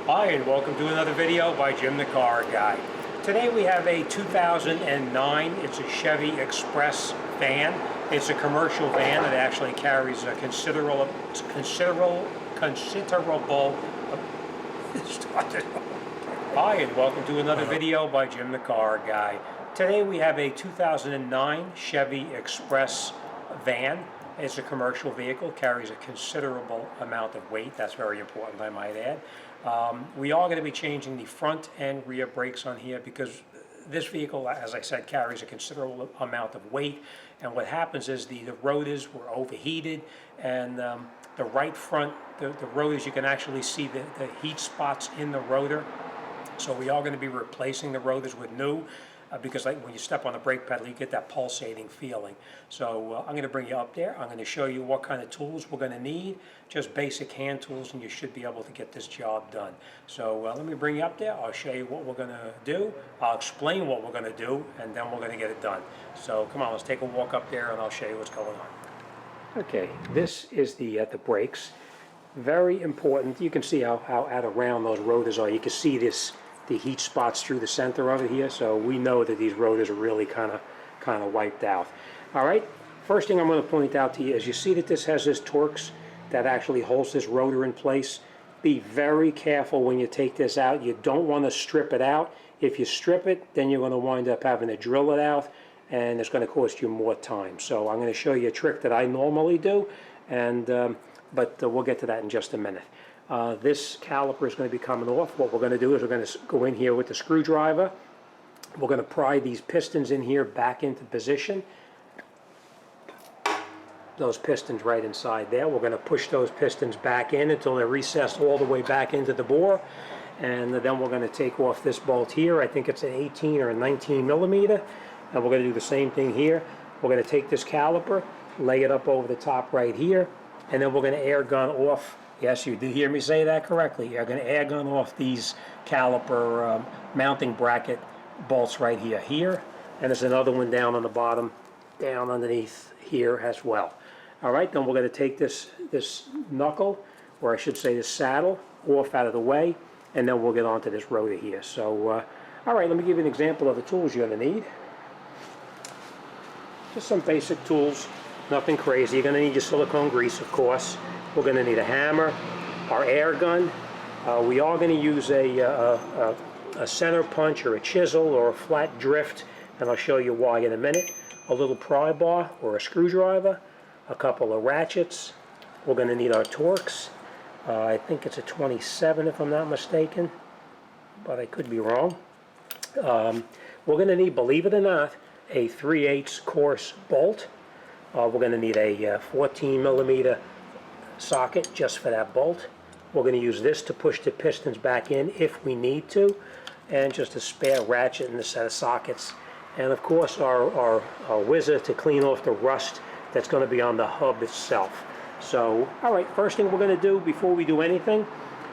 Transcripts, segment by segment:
Hi, and welcome to another video by Jim the Car Guy. Today we have a 2009, it's a Chevy Express van. It's a commercial van that actually carries a considerable Hi, and welcome to another video by Jim the Car Guy. Today we have a 2009 Chevy Express van. It's a commercial vehicle, carries a considerable amount of weight. That's very important, I might add. We are going to be changing the front and rear brakes on here because this vehicle, as I said, carries a considerable amount of weight. And what happens is the rotors were overheated, and the right front, the rotors, you can actually see the heat spots in the rotor. So we are going to be replacing the rotors with new. Because like when you step on the brake pedal, you get that pulsating feeling. So I'm going to bring you up there. I'm going to show you what kind of tools we're going to need, just basic hand tools, and you should be able to get this job done. So let me bring you up there. I'll show you what we're going to do. I'll explain what we're going to do, and then we're going to get it done. So come on, let's take a walk up there, and I'll show you what's going on. Okay, this is the brakes. Very important. You can see how out around those rotors are. You can see the heat spots through the center of it here, so we know that these rotors are really kind of wiped out. All right, first thing I'm going to point out to you is you see that this has this Torx that actually holds this rotor in place. Be very careful when you take this out. You don't want to strip it out. If you strip it, then you're going to wind up having to drill it out, and it's going to cost you more time. So I'm going to show you a trick that I normally do, and but we'll get to that in just a minute. This caliper is going to be coming off. What we're going to do is we're going to go in here with the screwdriver. We're going to pry these pistons in here back into position. Those pistons right inside there. We're going to push those pistons back in until they're recessed all the way back into the bore. And then we're going to take off this bolt here. I think it's an 18 or a 19 millimeter. And we're going to do the same thing here. We're going to take this caliper, lay it up over the top right here, and then we're going to air gun off. Yes, you did hear me say that correctly. You're going to air gun off these caliper mounting bracket bolts right here, and there's another one down on the bottom, down underneath here as well. All right, then we're going to take this knuckle, or I should say this saddle, off out of the way, and then we'll get onto this rotor here. So, all right, let me give you an example of the tools you're going to need. Just some basic tools, nothing crazy. You're going to need your silicone grease, of course. We're going to need a hammer, our air gun. We are going to use a center punch or a chisel or a flat drift, and I'll show you why in a minute. A little pry bar or a screwdriver, a couple of ratchets. We're going to need our Torx. I think it's a 27 if I'm not mistaken, but I could be wrong. We're going to need, believe it or not, a 3/8 course bolt. We're going to need a 14 millimeter socket just for that bolt. We're going to use this to push the pistons back in if we need to, and just a spare ratchet and a set of sockets, and of course our whizzer to clean off the rust that's going to be on the hub itself. So all right, first thing we're going to do before we do anything,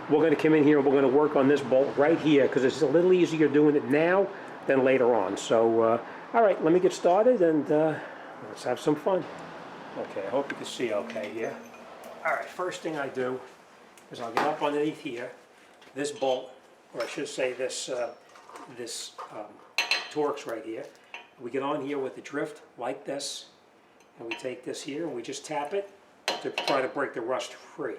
we're going to come in here and we're going to work on this bolt right here because it's a little easier doing it now than later on. So all right, let me get started and let's have some fun. Okay, I hope you can see okay here. All right, first thing I do is I'll get up underneath here, this bolt, or I should say this Torx right here. We get on here with the drift like this, and we take this here and we just tap it to try to break the rust free.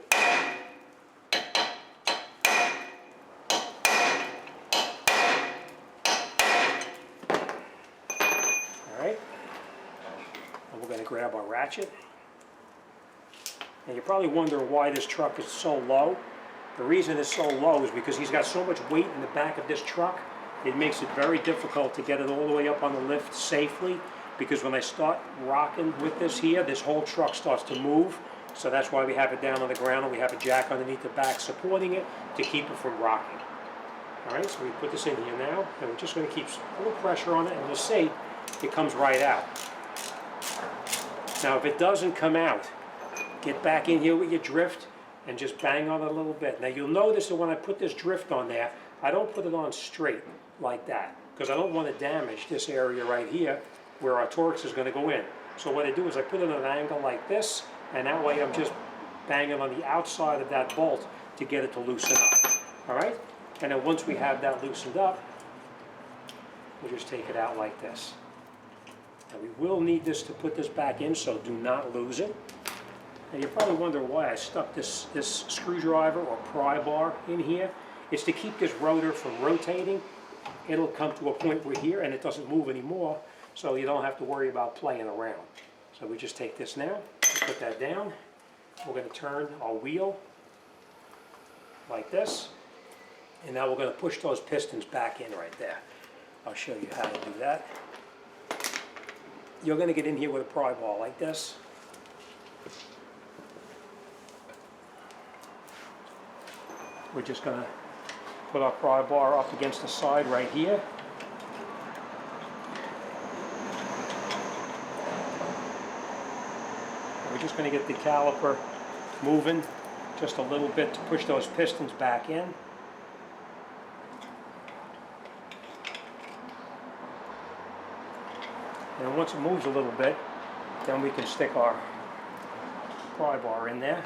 All right, and we're going to grab our ratchet. And you're probably wondering why this truck is so low. The reason it's so low is because he's got so much weight in the back of this truck, it makes it very difficult to get it all the way up on the lift safely, because when I start rocking with this here, this whole truck starts to move. So that's why we have it down on the ground and we have a jack underneath the back supporting it to keep it from rocking. All right, so we put this in here now, and we're just going to keep a little pressure on it, and you'll see it comes right out. Now if it doesn't come out, get back in here with your drift and just bang on it a little bit. Now you'll notice that when I put this drift on there, I don't put it on straight like that because I don't want to damage this area right here where our Torx is going to go in. So what I do is I put it at an angle like this, and that way I'm just banging on the outside of that bolt to get it to loosen up. All right? And then once we have that loosened up, we'll just take it out like this. Now we will need this to put this back in, so do not lose it. Now you probably wonder why I stuck this screwdriver or pry bar in here. It's to keep this rotor from rotating. It'll come to a point where here and it doesn't move anymore, so you don't have to worry about playing around. So we just take this now, put that down. We're going to turn our wheel like this, and now we're going to push those pistons back in right there. I'll show you how to do that. You're going to get in here with a pry bar like this. We're just going to put our pry bar up against the side right here. We're just going to get the caliper moving just a little bit to push those pistons back in. And once it moves a little bit, then we can stick our pry bar in there.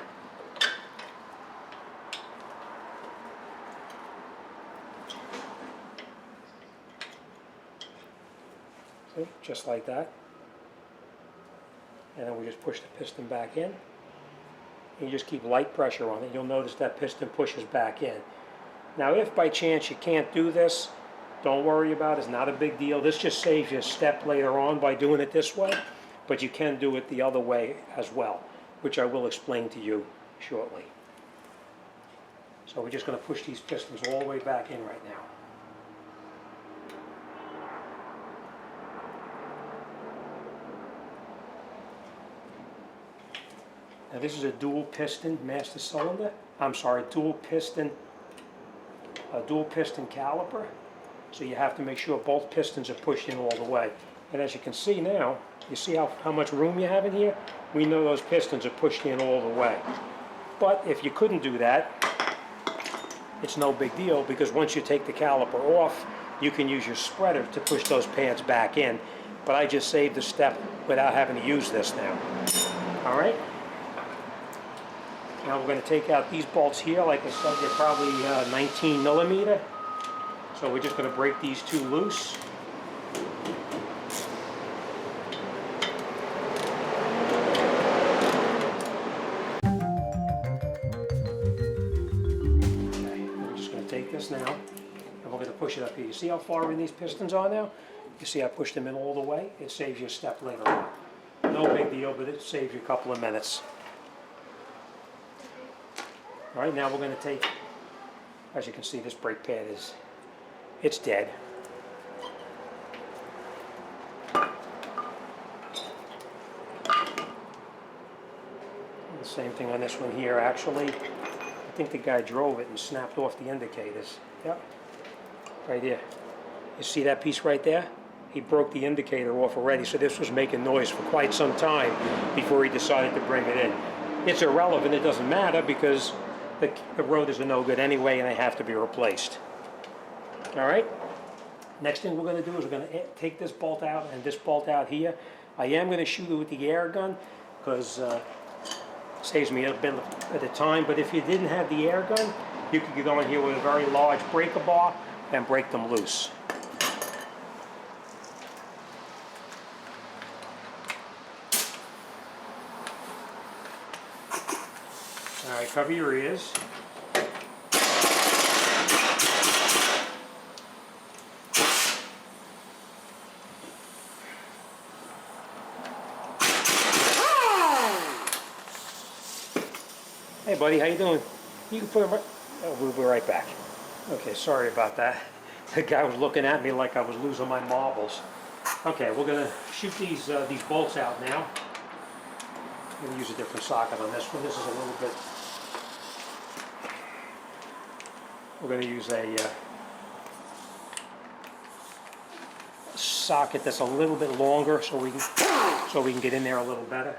See, just like that. And then we just push the piston back in. And you just keep light pressure on it. You'll notice that piston pushes back in. Now if by chance you can't do this, don't worry about it. It's not a big deal. This just saves you a step later on by doing it this way. But you can do it the other way as well, which I will explain to you shortly. So we're just going to push these pistons all the way back in right now. Now this is a dual piston master cylinder. Dual piston caliper. So you have to make sure both pistons are pushed in all the way. And as you can see now, you see how much room you have in here? We know those pistons are pushed in all the way. But if you couldn't do that, it's no big deal, because once you take the caliper off, you can use your spreader to push those pads back in. But I just saved a step without having to use this now. All right? Now we're going to take out these bolts here. Like I said, they're probably 19 millimeter. So we're just going to break these two loose. Okay, we're just going to take this now, and we're going to push it up here. You see how far in these pistons are now? You see I pushed them in all the way? It saves you a step later on. No big deal, but it saves you a couple of minutes. All right, now we're going to take, as you can see, this brake pad it's dead. The same thing on this one here, actually. I think the guy drove it and snapped off the indicators. Yep, right here. You see that piece right there? He broke the indicator off already, so this was making noise for quite some time before he decided to bring it in. It's irrelevant, it doesn't matter, because the rotors are no good anyway and they have to be replaced. All right, next thing we're going to do is we're going to take this bolt out and this bolt out here. I am going to shoot it with the air gun because it saves me a bit at a time, but if you didn't have the air gun, you could go in here with a very large breaker bar and break them loose. All right, cover your ears. Hey buddy, how you doing? You can put them right... Oh, we'll be right back. Okay, sorry about that. The guy was looking at me like I was losing my marbles. Okay, we're gonna shoot these bolts out now. I'm gonna use a different socket on this one. This is a little bit... We're gonna use a socket that's a little bit longer so we can get in there a little better.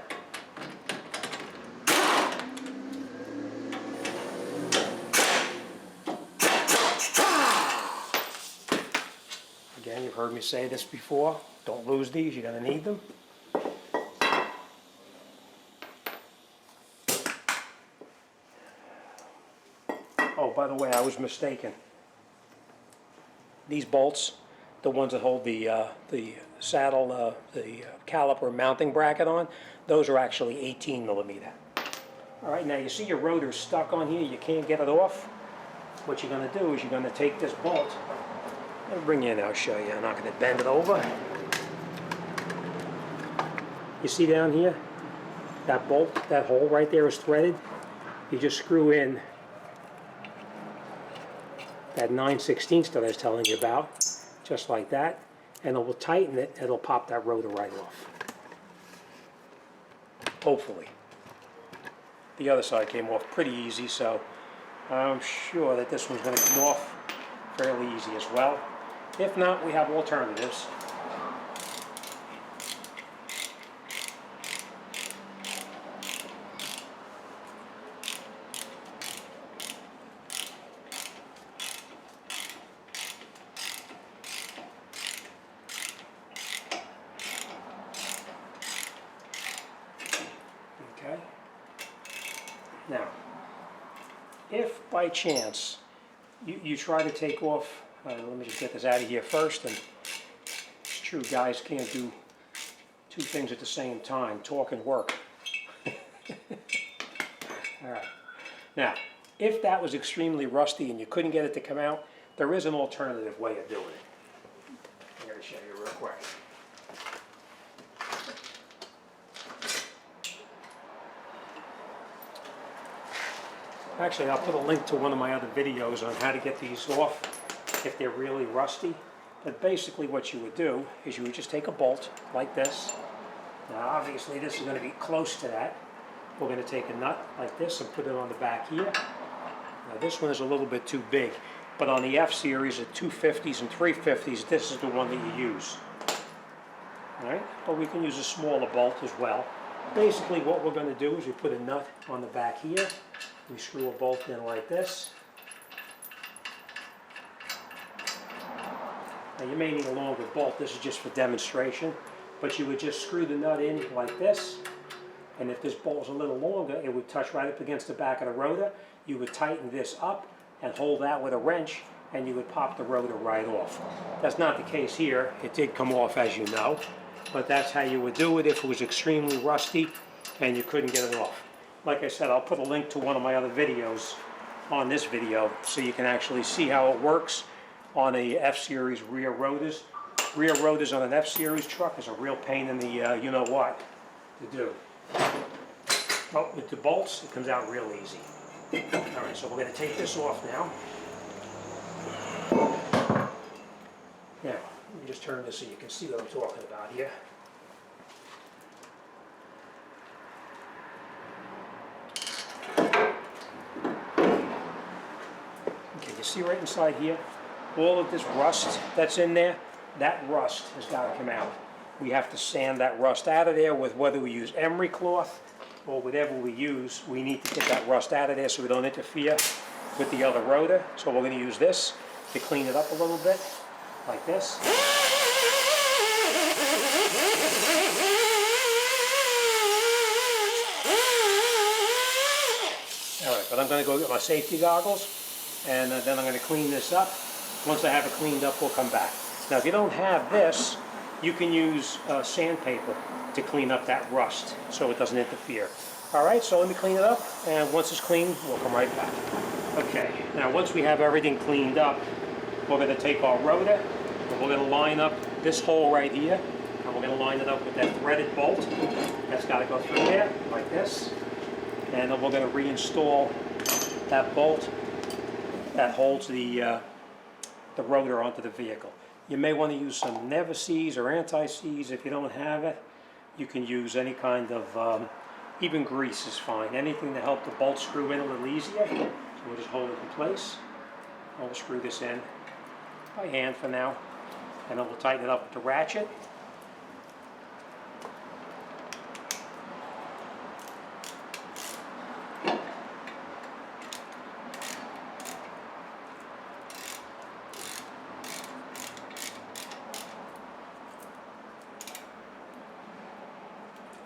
Again, you've heard me say this before. Don't lose these, you're going to need them. Oh, by the way, I was mistaken. These bolts, the ones that hold the saddle, the caliper mounting bracket on, those are actually 18 millimeter. All right, now you see your rotor's stuck on here, you can't get it off. What you're going to do is you're going to take this bolt, I'll bring you in, I'll show you, I'm not going to bend it over. You see down here, that bolt, that hole right there is threaded. You just screw in that 9/16 that I was telling you about, just like that, and it will tighten it, it'll pop that rotor right off. Hopefully. The other side came off pretty easy, so I'm sure that this one's going to come off fairly easy as well. If not, we have alternatives. Okay. Now, if by chance you try to take off, let me just get this out of here first, and it's true, guys can't do two things at the same time, talk and work. All right. Now, if that was extremely rusty and you couldn't get it to come out, there is an alternative way of doing it. I'm going to show you real quick. Actually, I'll put a link to one of my other videos on how to get these off if they're really rusty. But basically what you would do is you would just take a bolt like this. Now obviously this is going to be close to that. We're going to take a nut like this and put it on the back here. Now this one is a little bit too big, but on the F series, the 250s and 350s, this is the one that you use. All right, but we can use a smaller bolt as well. Basically what we're going to do is we put a nut on the back here. We screw a bolt in like this. Now you may need a longer bolt, this is just for demonstration, but you would just screw the nut in like this, and if this bolt was a little longer, it would touch right up against the back of the rotor. You would tighten this up and hold that with a wrench, and you would pop the rotor right off. That's not the case here. It did come off, as you know, but that's how you would do it if it was extremely rusty and you couldn't get it off. Like I said, I'll put a link to one of my other videos on this video so you can actually see how it works on a F-Series rear rotors. Rear rotors on an F-Series truck is a real pain in the you-know-what to do. But with the bolts, it comes out real easy. All right, so we're going to take this off now. Now, let me just turn this so you can see what I'm talking about here. You see right inside here, all of this rust that's in there, that rust has got to come out. We have to sand that rust out of there with whether we use emery cloth or whatever we use. We need to get that rust out of there so we don't interfere with the other rotor. So we're going to use this to clean it up a little bit, like this. All right, but I'm going to go get my safety goggles, and then I'm going to clean this up. Once I have it cleaned up, we'll come back. Now, if you don't have this, you can use sandpaper to clean up that rust so it doesn't interfere. All right, so let me clean it up, and once it's clean, we'll come right back. Okay, now once we have everything cleaned up, we're going to take our rotor, and we're going to line up this hole right here, and we're going to line it up with that threaded bolt. That's got to go through there, like this. And then we're going to reinstall that bolt that holds the rotor onto the vehicle. You may want to use some never seize or anti-seize. If you don't have it, you can use any kind of, even grease is fine. Anything to help the bolt screw in a little easier. So we'll just hold it in place. And we'll screw this in by hand for now. And then we'll tighten it up with the ratchet.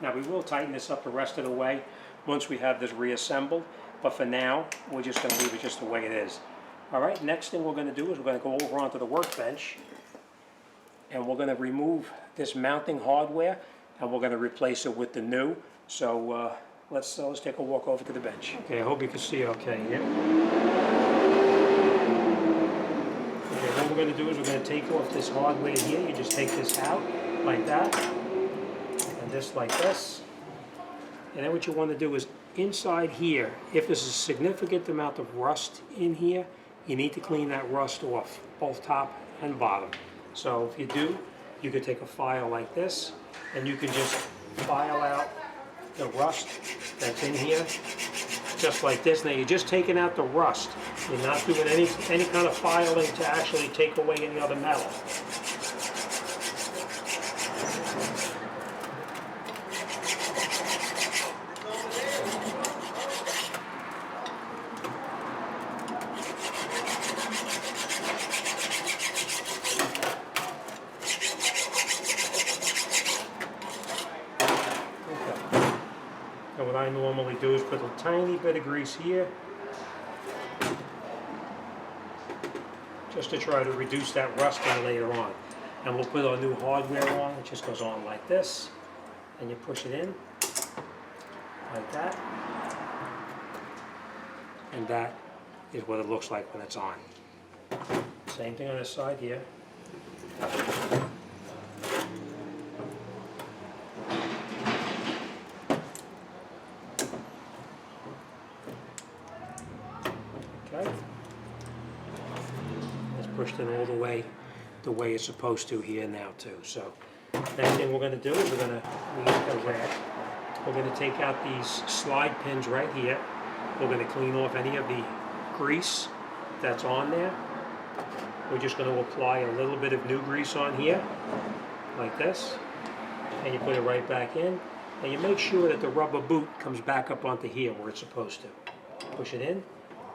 Now we will tighten this up the rest of the way once we have this reassembled, but for now, we're just going to leave it just the way it is. All right, next thing we're going to do is we're going to go over onto the workbench, and we're going to remove this mounting hardware, and we're going to replace it with the new. So let's take a walk over to the bench. Okay, I hope you can see okay here. Okay, what we're going to do is we're going to take off this hardware here. You just take this out like that, and this like this. And then what you want to do is inside here, if there's a significant amount of rust in here, you need to clean that rust off, both top and bottom. So if you do, you could take a file like this, and you can just file out the rust that's in here, just like this. Now you're just taking out the rust. You're not doing any kind of filing to actually take away any other metal. And what I normally do is put a tiny bit of grease here, just to try to reduce that rusting later on. And we'll put our new hardware on. It just goes on like this, and you push it in like that, and that is what it looks like when it's on. Same thing on this side here. Okay. It's pushed in all the way it's supposed to here now too. So next thing we're going to do is we're going to use the rack. We're going to take out these slide pins right here. We're going to clean off any of the grease that's on there. We're just going to apply a little bit of new grease on here, like this, and you put it right back in, and you make sure that the rubber boot comes back up onto here where it's supposed to. Push it in,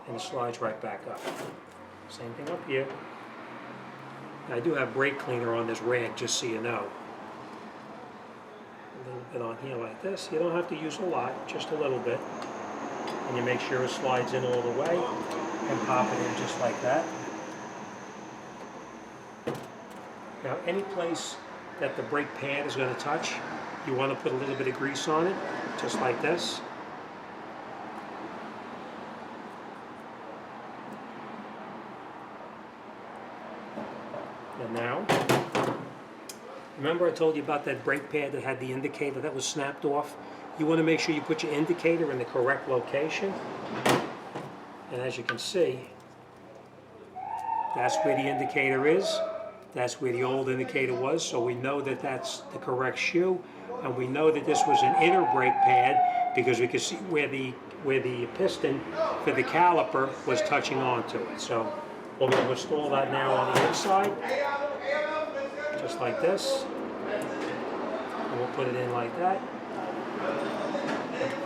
and it slides right back up. Same thing up here. I do have brake cleaner on this rag, just so you know. A little bit on here like this. You don't have to use a lot, just a little bit. And you make sure it slides in all the way, and pop it in just like that. Now, any place that the brake pad is going to touch, you want to put a little bit of grease on it, just like this. And now, remember I told you about that brake pad that had the indicator that was snapped off? You want to make sure you put your indicator in the correct location. And as you can see, that's where the indicator is. That's where the old indicator was, so we know that that's the correct shoe, and we know that this was an inner brake pad because we could see where the piston for the caliper was touching onto it. So we're going to install that now on the inside, just like this, and we'll put it in like that,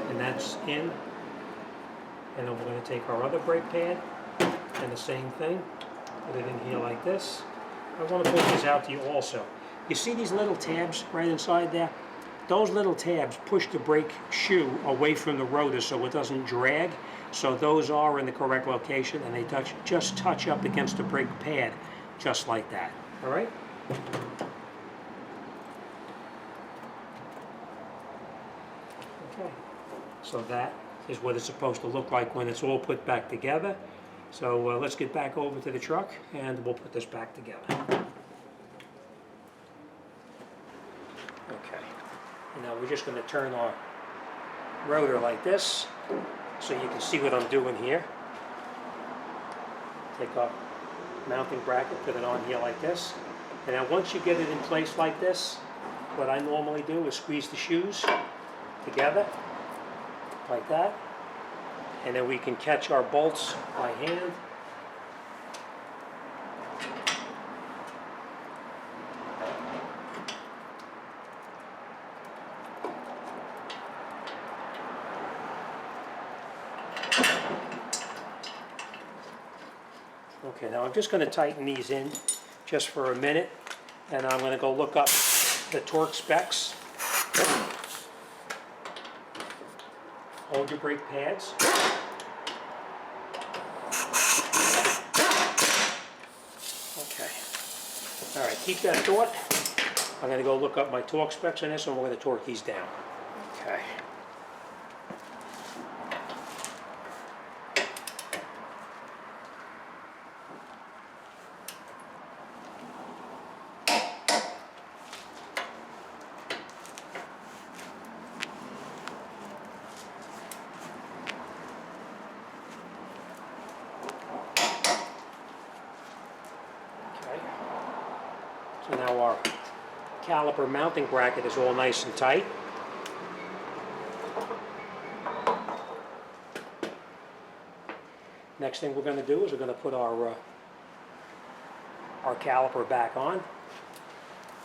and that's in. And then we're going to take our other brake pad and the same thing, put it in here like this. I want to point this out to you also. You see these little tabs right inside there? Those little tabs push the brake shoe away from the rotor so it doesn't drag. So those are in the correct location, and they just touch up against the brake pad, just like that. All right? Okay. So that is what it's supposed to look like when it's all put back together. So let's get back over to the truck, and we'll put this back together. Okay, and now we're just going to turn our rotor like this, so you can see what I'm doing here. Take our mounting bracket, put it on here like this, and now once you get it in place like this, what I normally do is squeeze the shoes together, like that. And then we can catch our bolts by hand. Okay, now I'm just going to tighten these in just for a minute, and I'm going to go look up the torque specs. Hold your brake pads. keep that thought. I'm going to go look up my torque specs on this, and we're going to torque these down. Okay. So now our caliper mounting bracket is all nice and tight. Next thing we're going to do is we're going to put our caliper back on.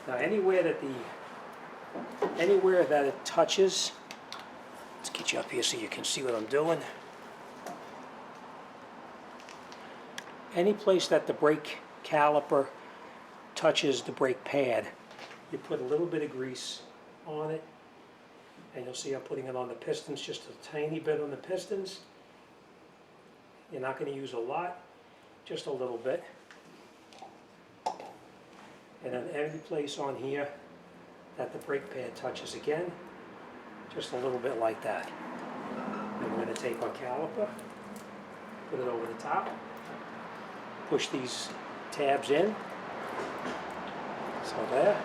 Now anywhere that it touches, let's get you up here so you can see what I'm doing. Any place that the brake caliper touches the brake pad, you put a little bit of grease on it, and you'll see I'm putting it on the pistons, just a tiny bit on the pistons. You're not going to use a lot, just a little bit. And then every place on here that the brake pad touches again, just a little bit like that. Then we're going to take our caliper, put it over the top, push these tabs in. So there.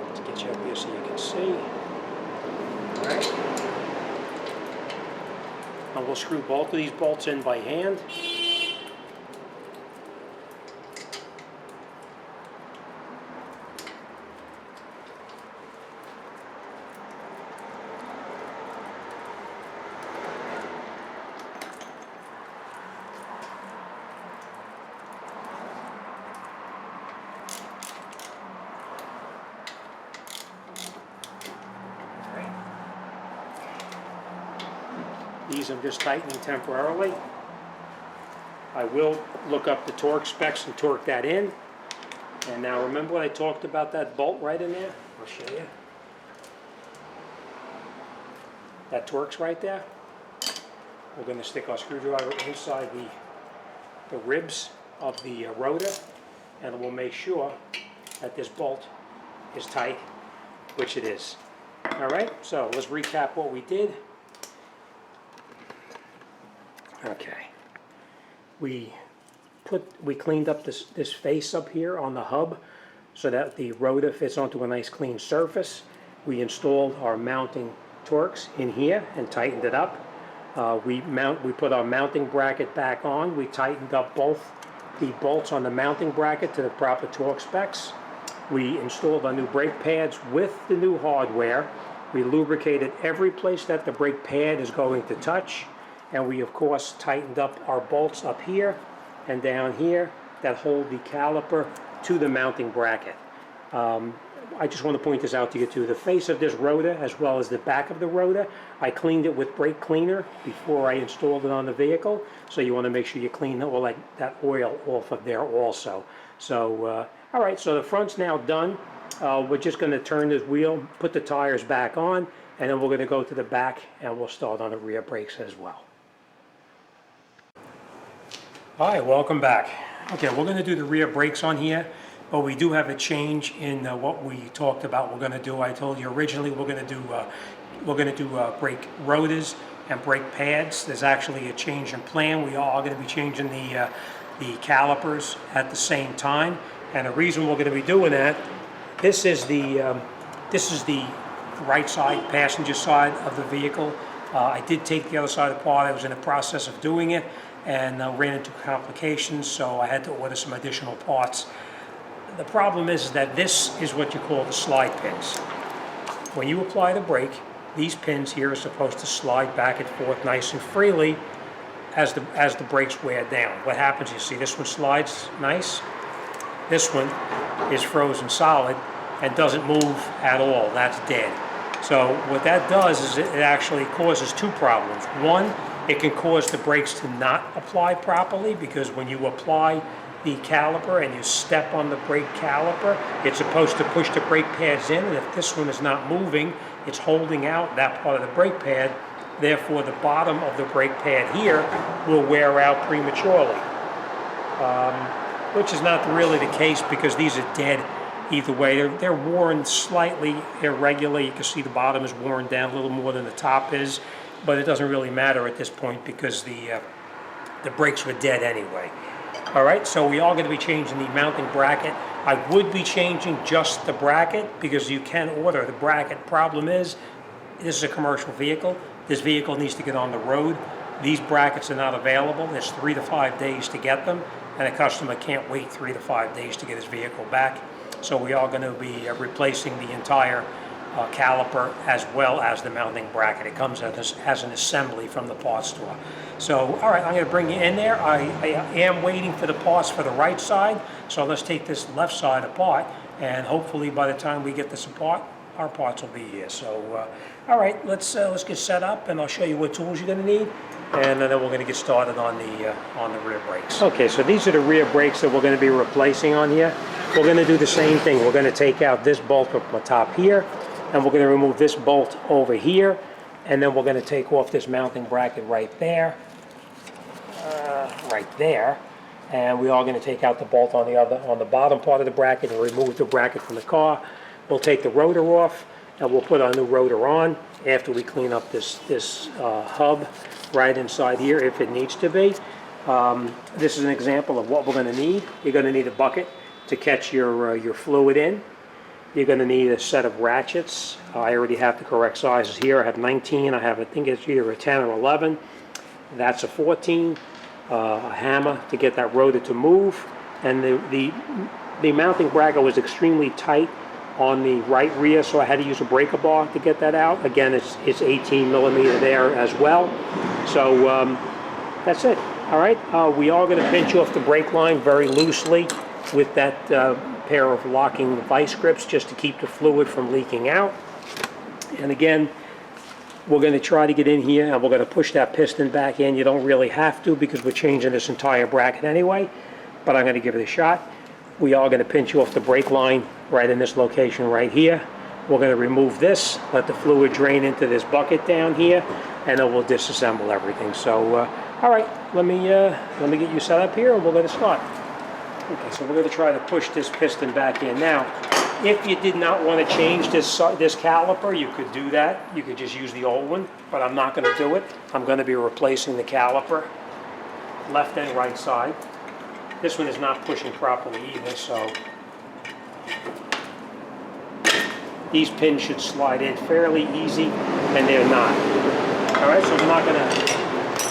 Let's get you up here so you can see. Alright. And we'll screw both of these bolts in by hand. These I'm just tightening temporarily. I will look up the torque specs and torque that in. And now remember what I talked about that bolt right in there? I'll show you. That torque's right there. We're going to stick our screwdriver inside the ribs of the rotor, and we'll make sure that this bolt is tight, which it is. Alright, so let's recap what we did. Okay, we cleaned up this face up here on the hub so that the rotor fits onto a nice clean surface. We installed our mounting torques in here and tightened it up. We put our mounting bracket back on. We tightened up both the bolts on the mounting bracket to the proper torque specs. We installed our new brake pads with the new hardware. We lubricated every place that the brake pad is going to touch. And we, of course, tightened up our bolts up here and down here that hold the caliper to the mounting bracket. I just want to point this out to you too. The face of this rotor, as well as the back of the rotor, I cleaned it with brake cleaner before I installed it on the vehicle. So you want to make sure you clean all that oil off of there also. So, all right, so the front's now done. We're just going to turn this wheel, put the tires back on, and then we're going to go to the back and we'll start on the rear brakes as well. All right, welcome back. Okay, we're going to do the rear brakes on here, but we do have a change in what we talked about we're going to do. I told you originally we're going to do brake rotors and brake pads. There's actually a change in plan. We are going to be changing the calipers at the same time, and the reason we're going to be doing that, this is the right side, passenger side of the vehicle. I did take the other side apart. I was in the process of doing it and ran into complications, so I had to order some additional parts. The problem is that this is what you call the slide pins. When you apply the brake, these pins here are supposed to slide back and forth nice and freely as the brakes wear down. What happens, you see this one slides nice, this one is frozen solid and doesn't move at all. That's dead. So what that does is it actually causes two problems. One, it can cause the brakes to not apply properly, because when you apply the caliper and you step on the brake caliper, it's supposed to push the brake pads in, and if this one is not moving, it's holding out that part of the brake pad. Therefore, the bottom of the brake pad here will wear out prematurely. which is not really the case because these are dead either way. They're worn slightly irregular. You can see the bottom is worn down a little more than the top is, but it doesn't really matter at this point because the brakes were dead anyway. All right, so we are going to be changing the mounting bracket. I would be changing just the bracket because you can order the bracket. Problem is, this is a commercial vehicle. This vehicle needs to get on the road. These brackets are not available. It's 3 to 5 days to get them, and a customer can't wait 3 to 5 days to get his vehicle back. So we are going to be replacing the entire caliper as well as the mounting bracket. It comes as an assembly from the parts store. So, all right, I'm going to bring you in there. I am waiting for the parts for the right side, so let's take this left side apart, and hopefully by the time we get this apart, our parts will be here. So, all right, let's get set up, and I'll show you what tools you're going to need, and then we're going to get started on the rear brakes. Okay, so these are the rear brakes that we're going to be replacing on here. We're going to do the same thing. We're going to take out this bolt from the top here, and we're going to remove this bolt over here, and then we're going to take off this mounting bracket right there, and we are going to take out the bolt on the bottom part of the bracket and remove the bracket from the car. We'll take the rotor off, and we'll put our new rotor on after we clean up this hub right inside here if it needs to be. This is an example of what we're going to need. You're going to need a bucket to catch your fluid in. You're going to need a set of ratchets. I already have the correct sizes here. I have 19. I think it's either a 10 or 11. That's a 14. A hammer to get that rotor to move. And the mounting bracket was extremely tight on the right rear, so I had to use a breaker bar to get that out. Again, it's 18 millimeter there as well. So that's it. All right, we are going to pinch off the brake line very loosely with that pair of locking vice grips just to keep the fluid from leaking out. And again, we're going to try to get in here and we're going to push that piston back in. You don't really have to because we're changing this entire bracket anyway, but I'm going to give it a shot. We are going to pinch off the brake line right in this location right here. We're going to remove this, let the fluid drain into this bucket down here, and then we'll disassemble everything. So, all right, let me get you set up here and we're going to start. Okay, so we're going to try to push this piston back in. Now, if you did not want to change this caliper, you could do that. You could just use the old one, but I'm not going to do it. I'm going to be replacing the caliper, left and right side. This one is not pushing properly either, so these pins should slide in fairly easy, and they're not. All right, so we're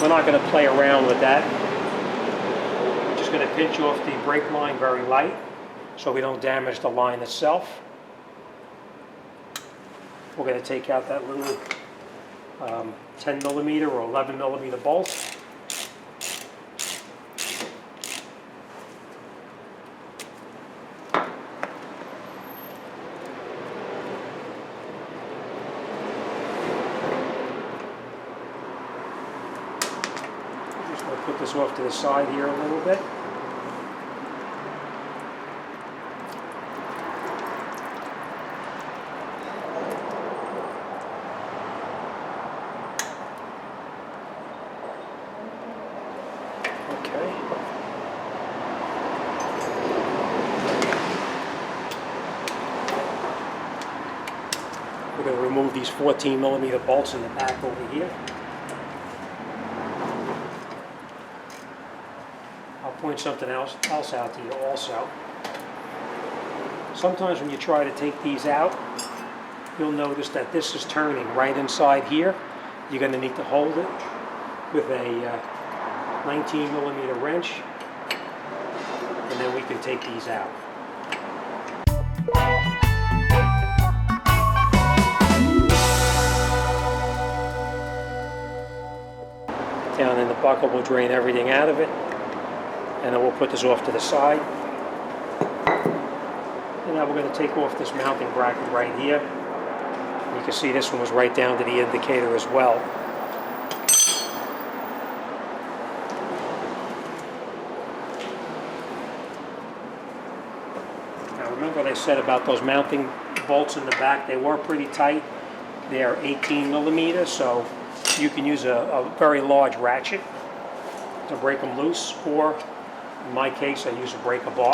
not gonna play around with that. We're just gonna pinch off the brake line very light, so we don't damage the line itself. We're gonna take out that little 10 millimeter or 11 millimeter bolt. Put this off to the side here a little bit. Okay. We're going to remove these 14 millimeter bolts in the back over here. Point something else out to you also. Sometimes when you try to take these out, you'll notice that this is turning right inside here. You're going to need to hold it with a 19 millimeter wrench, and then we can take these out. Down in the bucket, we'll drain everything out of it. And then we'll put this off to the side. And now we're going to take off this mounting bracket right here. You can see this one was right down to the indicator as well. Now remember what I said about those mounting bolts in the back, they were pretty tight. They are 18 millimeters, so you can use a very large ratchet to break them loose, or In my case, I use a breaker bar.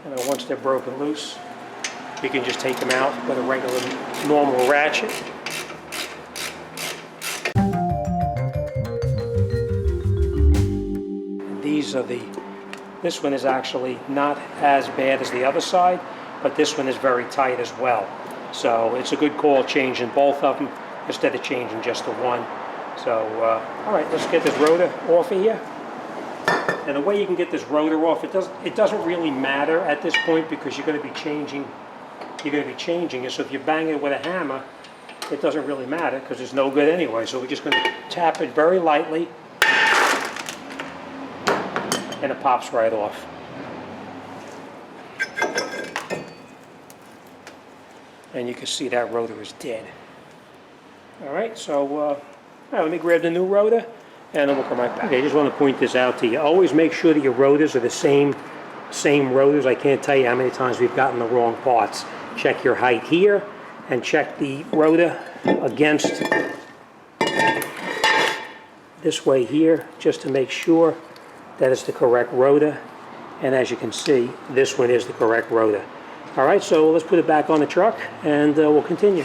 And then once they're broken loose, you can just take them out with a regular normal ratchet. This one is actually not as bad as the other side, but this one is very tight as well. So it's a good call changing both of them instead of changing just the one. So, all right, let's get this rotor off of here. And the way you can get this rotor off, it doesn't really matter at this point because you're going to be changing it. So if you bang it with a hammer, it doesn't really matter because it's no good anyway. So we're just going to tap it very lightly, and it pops right off. And you can see that rotor is dead. All right, so all right, let me grab the new rotor, and then we'll come right back. Okay, I just want to point this out to you. Always make sure that your rotors are the same rotors. I can't tell you how many times we've gotten the wrong parts. Check your height here, and check the rotor against this way here, just to make sure that is the correct rotor. And as you can see, this one is the correct rotor. All right, so let's put it back on the truck and we'll continue.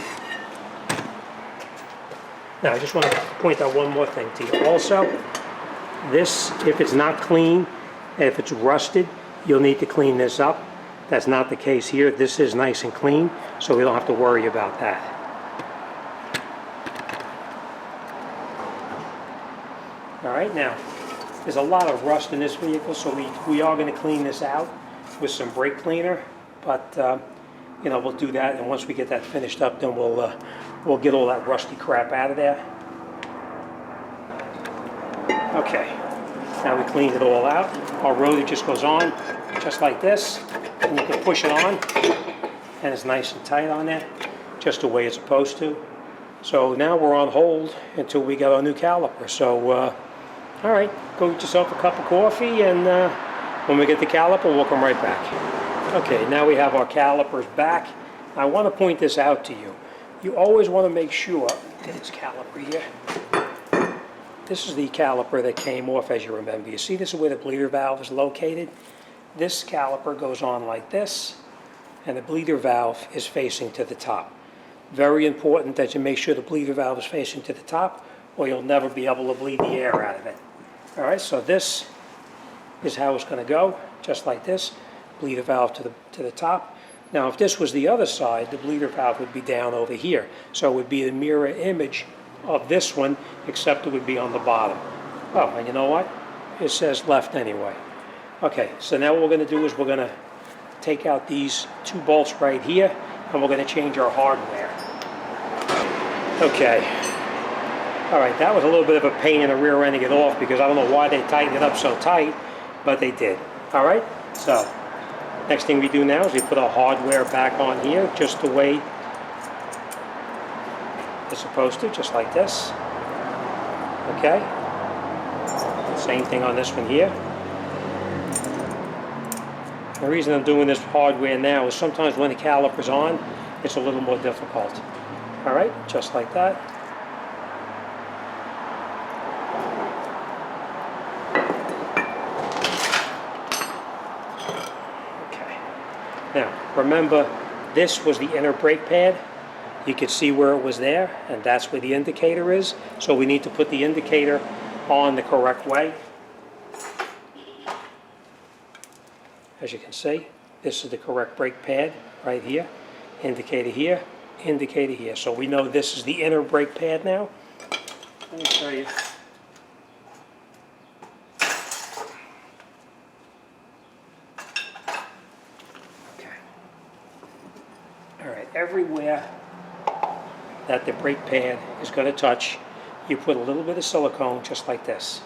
Now, I just want to point out one more thing to you. Also, this, if it's not clean, if it's rusted, you'll need to clean this up. That's not the case here. This is nice and clean, so we don't have to worry about that. All right, now, there's a lot of rust in this vehicle, so we are going to clean this out with some brake cleaner, but you know, we'll do that, and once we get that finished up, then we'll get all that rusty crap out of there. Okay, now we cleaned it all out. Our rotor just goes on, just like this, and you can push it on, and it's nice and tight on there, just the way it's supposed to. So now we're on hold until we get our new caliper. So, all right, go get yourself a cup of coffee, and when we get the caliper, we'll come right back. Okay, now we have our calipers back. I want to point this out to you. You always want to make sure, get this caliper here. This is the caliper that came off, as you remember. You see, this is where the bleeder valve is located. This caliper goes on like this, and the bleeder valve is facing to the top. Very important that you make sure the bleeder valve is facing to the top, or you'll never be able to bleed the air out of it. All right, so this is how it's going to go, just like this. Bleeder valve to the top. Now, if this was the other side, the bleeder valve would be down over here. So it would be the mirror image of this one, except it would be on the bottom. Oh, and you know what? It says left anyway. Okay, so now what we're going to do is we're going to take out these two bolts right here, and we're going to change our hardware. Okay. All right, that was a little bit of a pain in the rear end to get off because I don't know why they tightened it up so tight, but they did. All right, so next thing we do now is we put our hardware back on here just the way it's supposed to, just like this. Okay, same thing on this one here. The reason I'm doing this hardware now is sometimes when the caliper's on, it's a little more difficult. All right, just like that. Now, remember, this was the inner brake pad. You could see where it was there, and that's where the indicator is. So we need to put the indicator on the correct way. As you can see, this is the correct brake pad right here. Indicator here, indicator here. So we know this is the inner brake pad now. Let me show you. Everywhere that the brake pad is going to touch, you put a little bit of silicone just like this.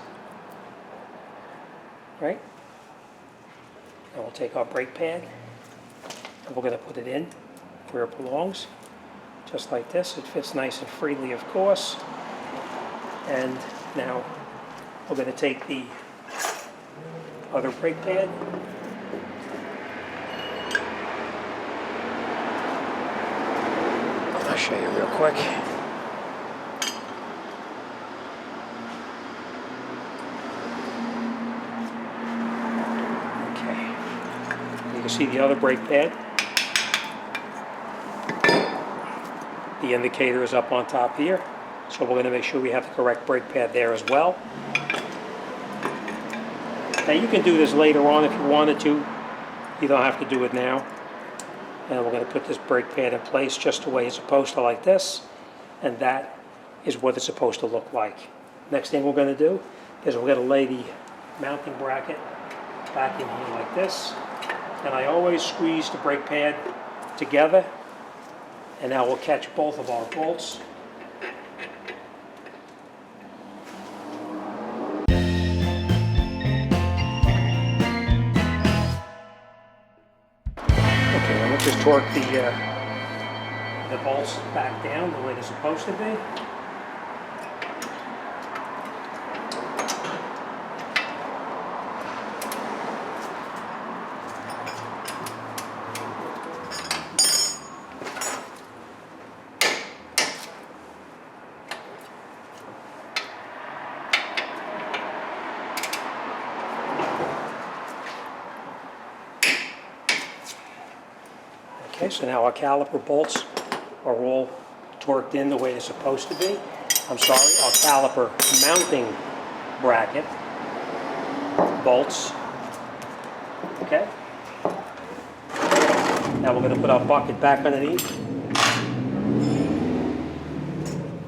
Right? Now we'll take our brake pad and we're going to put it in where it belongs, just like this. It fits nice and freely, of course. And now we're going to take the other brake pad. I'll show you real quick. Okay. You can see the other brake pad. The indicator is up on top here, so we're going to make sure we have the correct brake pad there as well. Now you can do this later on if you wanted to. You don't have to do it now. And we're going to put this brake pad in place just the way it's supposed to, like this. And that is what it's supposed to look like. Next thing we're going to do is we're going to lay the mounting bracket back in here like this. And I always squeeze the brake pad together. And now we'll catch both of our bolts. Okay, then we'll just torque the bolts back down the way they're supposed to be. Okay, so now our caliper bolts are all torqued in the way they're supposed to be. I'm sorry, our caliper mounting bracket bolts. Okay. Now we're going to put our bucket back underneath.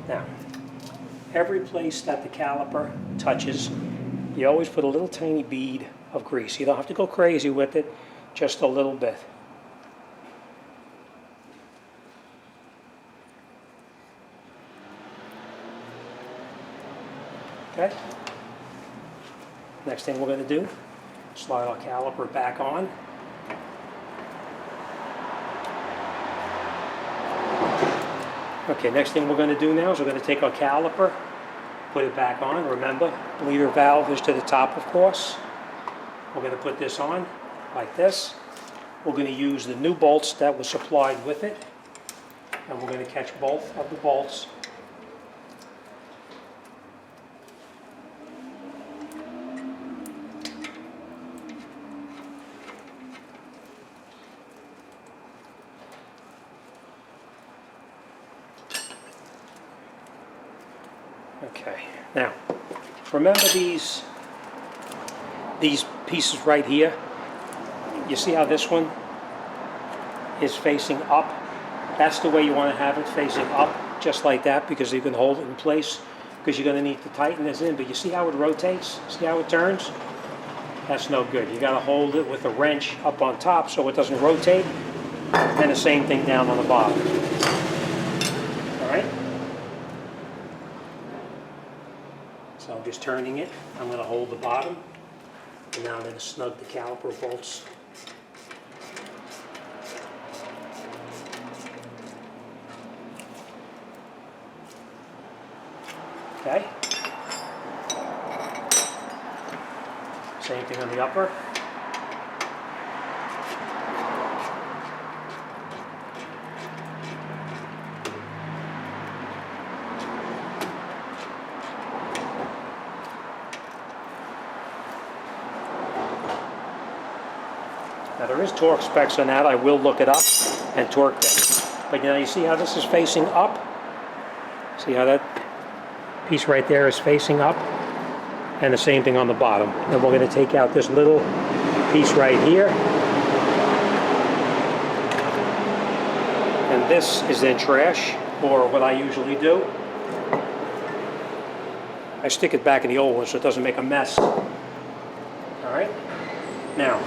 Now, every place that the caliper touches, you always put a little tiny bead of grease. You don't have to go crazy with it, just a little bit. Okay. Next thing we're going to do, slide our caliper back on. Okay, next thing we're going to do now is we're going to take our caliper, put it back on. Remember, bleeder valve is to the top, of course. We're going to put this on like this. We're going to use the new bolts that were supplied with it, and we're going to catch both of the bolts. Okay, now remember these pieces right here. You see how this one is facing up? That's the way you want to have it, facing up, just like that, because you can hold it in place, because you're going to need to tighten this in. But you see how it rotates? See how it turns? That's no good. You got to hold it with a wrench up on top so it doesn't rotate, and the same thing down on the bottom. All right? So I'm just turning it. I'm going to hold the bottom, and now I'm going to snug the caliper bolts. Okay. Same thing on the upper. Now there is torque specs on that. I will look it up and torque them. But now you see how this is facing up? See how that piece right there is facing up? And the same thing on the bottom. And we're going to take out this little piece right here. And this is then trash, or what I usually do, I stick it back in the old one so it doesn't make a mess. All right? Now,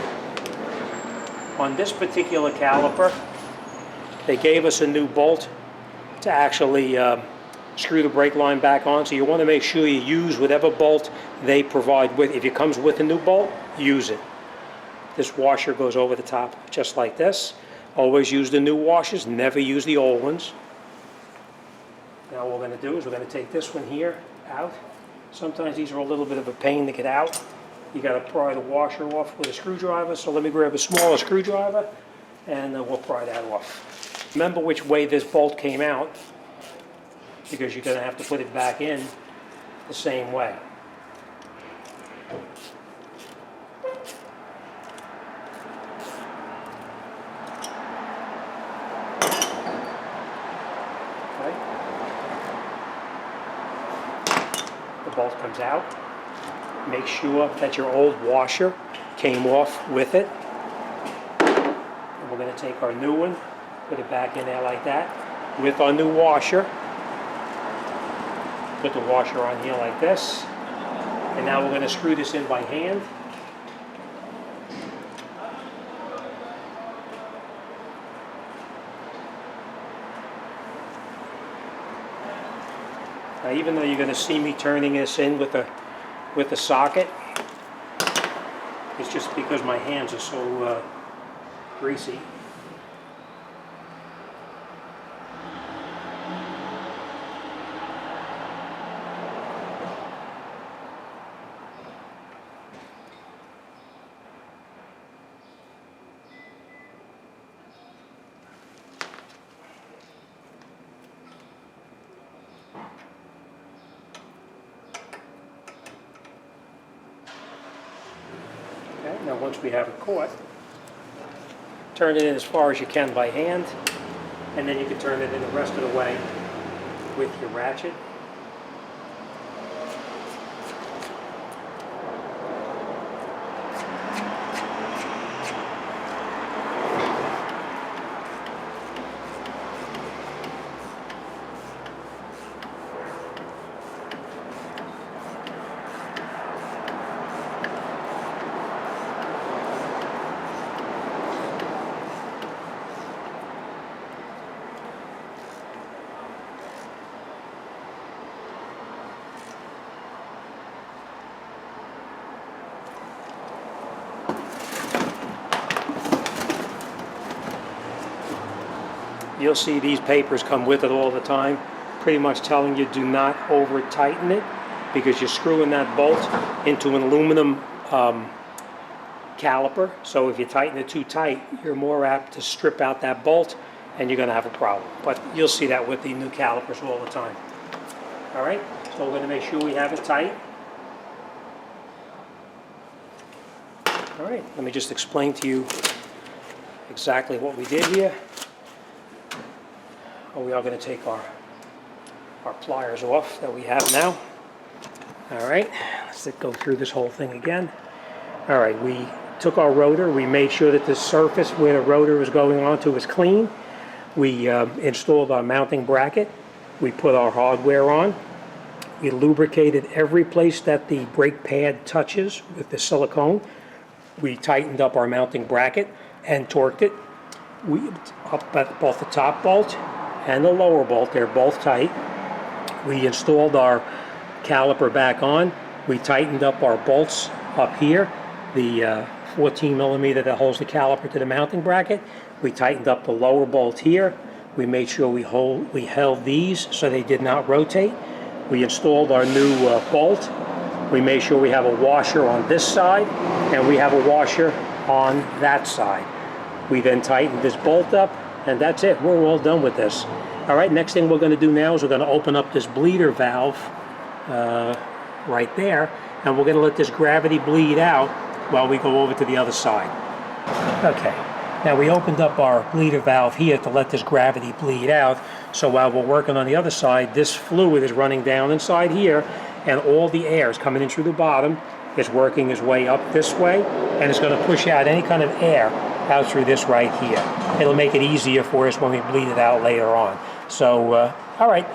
on this particular caliper, they gave us a new bolt to actually screw the brake line back on, so you want to make sure you use whatever bolt they provide with. If it comes with a new bolt, use it. This washer goes over the top just like this. Always use the new washers, never use the old ones. Now what we're going to do is we're going to take this one here out. Sometimes these are a little bit of a pain to get out. you got to pry the washer off with a screwdriver. So let me grab a smaller screwdriver and we'll pry that off. Remember which way this bolt came out, because you're going to have to put it back in the same way. The bolt comes out. Make sure that your old washer came off with it. And we're going to take our new one, put it back in there like that with our new washer. Put the washer on here like this. And now we're going to screw this in by hand. Now, even though you're going to see me turning this in with the socket, it's just because my hands are so greasy. Now once we have it caught, turn it in as far as you can by hand, and then you can turn it in the rest of the way with your ratchet. You'll see these papers come with it all the time, pretty much telling you do not over tighten it, because you're screwing that bolt into an aluminum caliper. So if you tighten it too tight, you're more apt to strip out that bolt and you're going to have a problem. But you'll see that with the new calipers all the time. All right, so we're going to make sure we have it tight. All right, let me just explain to you exactly what we did here. We are going to take our pliers off that we have now. All right, let's go through this whole thing again. All right, we took our rotor. We made sure that the surface where the rotor was going onto was clean. We installed our mounting bracket. We put our hardware on. We lubricated every place that the brake pad touches with the silicone. We tightened up our mounting bracket and torqued it. We up at both the top bolt and the lower bolt, they're both tight. We installed our caliper back on. We tightened up our bolts up here, the 14 millimeter that holds the caliper to the mounting bracket. We tightened up the lower bolt here. We made sure we held these so they did not rotate. We installed our new bolt. We made sure we have a washer on this side and we have a washer on that side. We then tightened this bolt up, and that's it. We're all done with this. All right, next thing we're going to do now is we're going to open up this bleeder valve right there, and we're going to let this gravity bleed out while we go over to the other side. Okay, now we opened up our bleeder valve here to let this gravity bleed out, so while we're working on the other side, this fluid is running down inside here, and all the air is coming in through the bottom. It's working its way up this way, and it's going to push out any kind of air out through this right here. It'll make it easier for us when we bleed it out later on. So, all right.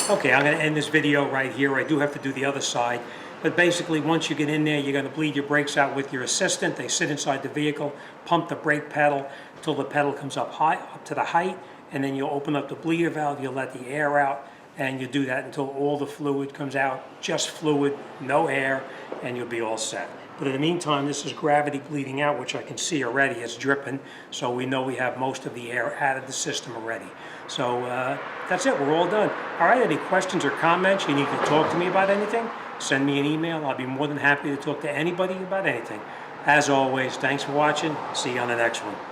Okay, I'm going to end this video right here. I do have to do the other side. But basically, once you get in there, you're going to bleed your brakes out with your assistant. They sit inside the vehicle, pump the brake pedal until the pedal comes up high, up to the height, and then you'll open up the bleeder valve, you'll let the air out, and you do that until all the fluid comes out, just fluid, no air, and you'll be all set. But in the meantime, this is gravity bleeding out, which I can see already. It's dripping, so we know we have most of the air out of the system already. So that's it. We're all done. All right, any questions or comments? You need to talk to me about anything? send me an email. I'll be more than happy to talk to anybody about anything. As always, thanks for watching. See you on the next one.